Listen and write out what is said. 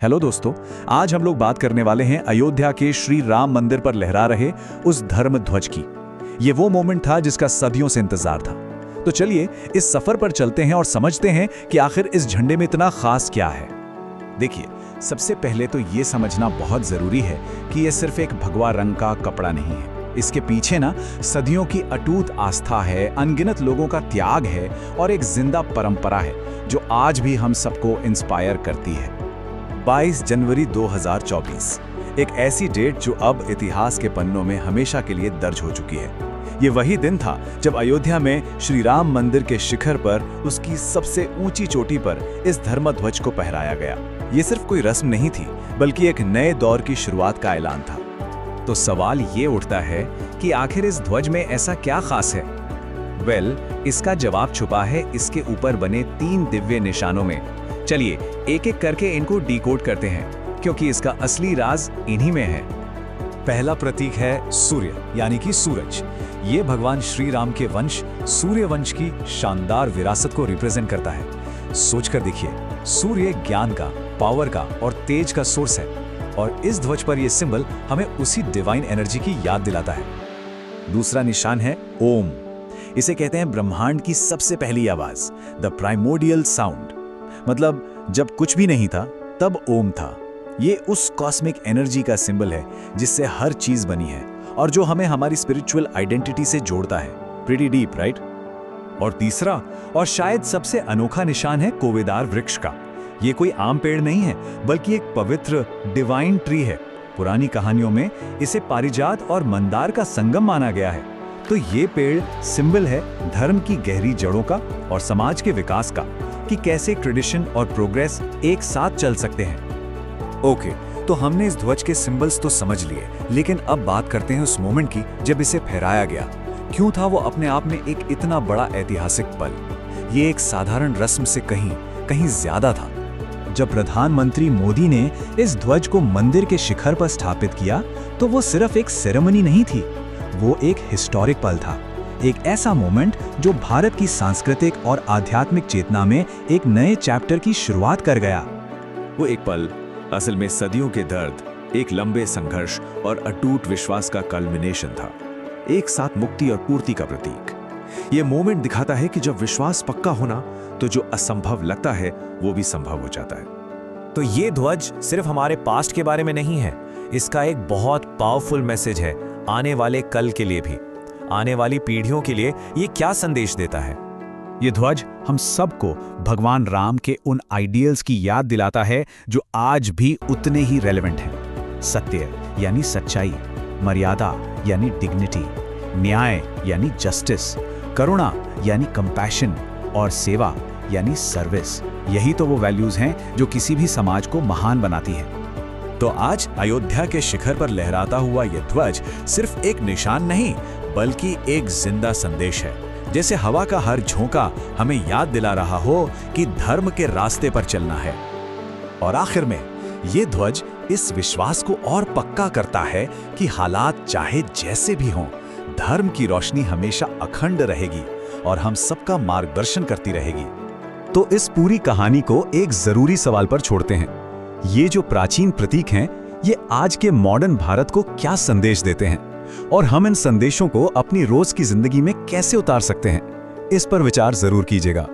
Hello दोस्तों, आज हम लोग बात करने वाले हैं अयोध्या के श्री राम मंदिर पर लहरा रहे उस धर्म ध्वज की। ये वो मोमेंट था जिसका सदियों से इंतजार था। तो चलिए इस सफर पर चलते हैं और समझते हैं कि आखिर इस झंडे में इतना खास क्या है। देखिए, सबसे पहले तो ये समझना बहुत जरूरी है कि ये सिर्फ एक भगवा रंग का कपड़ा नहीं है। इसके पीछे ना सदियों की अटूट आस्था है, अनगिनत लोगों का त्याग है और एक जिंदा परंपरा है जो आज भी हम सबको इंस्पायर करती है। 22 जनवरी 2024, एक ऐसी डेट जो अब इतिहास के पन्नों में हमेशा के लिए दर्ज हो चुकी है। ये वही दिन था जब अयोध्या में श्री राम मंदिर के शिखर पर उसकी सबसे ऊंची चोटी पर इस धर्म ध्वज को फहराया गया। ये सिर्फ कोई रस्म नहीं थी, बल्कि एक नए दौर की शुरुआत का ऐलान था। तो सवाल ये उठता है कि आखिर इस ध्वज में ऐसा क्या खास है? इसका जवाब छुपा है इसके ऊपर बने 3 दिव्य निशानों में। चलिए एक एक करके इनको डिकोड करते हैं, क्योंकि इसका असली राज इन्हीं में है। पहला प्रतीक है सूर्य, यानी कि सूरज। ये भगवान श्री राम के वंश सूर्य वंश की शानदार विरासत को रिप्रेजेंट करता है। सोचकर देखिए, सूर्य ज्ञान का, पावर का और तेज का सोर्स है, और इस ध्वज पर यह सिंबल हमें उसी डिवाइन एनर्जी की याद दिलाता है। दूसरा निशान है ओम। इसे कहते हैं ब्रह्मांड की सबसे पहली आवाज, द प्राइमोर्डियल साउंड। मतलब जब कुछ भी नहीं था तब ओम था। ये उस कॉस्मिक एनर्जी का सिंबल है जिससे हर चीज बनी है और जो हमें हमारी स्पिरिचुअल आइडेंटिटी से जोड़ता है। Pretty deep, right? और तीसरा और शायद सबसे अनोखा निशान है कोवेदार वृक्ष का। ये कोई आम पेड़ नहीं है, बल्कि एक पवित्र डिवाइन ट्री है। पुरानी कहानियों में इसे पारिजात और मंदार का संगम माना गया है। तो ये पेड़ सिंबल है धर्म की गहरी जड़ों का और समाज के विकास का, कि कैसे ट्रेडिशन और प्रोग्रेस एक साथ चल सकते हैं। ओके, तो हमने इस ध्वज के सिंबल्स तो समझ लिए, लेकिन अब बात करते हैं उस मोमेंट की जब इसे फहराया गया। क्यों था वो अपने आप में एक इतना बड़ा ऐतिहासिक पल? ये एक साधारण रस्म से कहीं ज्यादा था। जब प्रधानमंत्री मोदी ने इस ध्वज को मंदिर के शिखर पर स्थापित किया, तो वो सिर्फ एक सेरेमनी नहीं थी, वो एक हिस्टोरिक पल था। एक ऐसा मोमेंट जो भारत की सांस्कृतिक और आध्यात्मिक चेतना में एक नए चैप्टर की शुरुआत कर गया। वो एक पल असल में सदियों के दर्द, एक लंबे संघर्ष और अटूट विश्वास का कल्मिनेशन था, एक साथ मुक्ति और पूर्ति का प्रतीक। ये मोमेंट दिखाता है कि जब विश्वास पक्का होना, तो जो असंभव लगता है वो भी संभव हो जाता है। तो ये ध्वज सिर्फ हमारे पास्ट के बारे में नहीं है, इसका एक बहुत पावरफुल मैसेज है आने वाले कल के लिए भी। आने वाली पीढ़ियों के लिए ये क्या संदेश देता है? ये ध्वज हम सबको भगवान राम के उन आइडियल्स की याद दिलाता है जो आज भी उतने ही रेलेवेंट हैं। सत्य यानी सच्चाई, मर्यादा यानी डिग्निटी, न्याय यानी जस्टिस, करुणा यानी कंपैशन और सेवा यानी सर्विस। यही तो वो वैल्यूज हैं जो किसी भी समाज को महान बनाती हैं। तो आज अयोध्या के शिखर पर लहराता हुआ यह ध्वज सिर्फ एक निशान नहीं, बल्कि एक जिंदा संदेश है। जैसे हवा का हर झोंका हमें याद दिला रहा हो कि धर्म के रास्ते पर चलना है। और आखिर में ये ध्वज इस विश्वास को और पक्का करता है कि हालात चाहे जैसे भी हों, धर्म की रोशनी हमेशा अखंड रहेगी और हम सबका मार्गदर्शन करती रहेगी। तो इस पूरी कहानी को एक जरूरी सवाल पर छोड़ते हैं। ये जो प्राचीन प्रतीक हैं, ये आज के मॉडर्न भारत को क्या संदेश देते हैं, और हम इन संदेशों को अपनी रोज की जिंदगी में कैसे उतार सकते हैं? इस पर विचार जरूर कीजिएगा।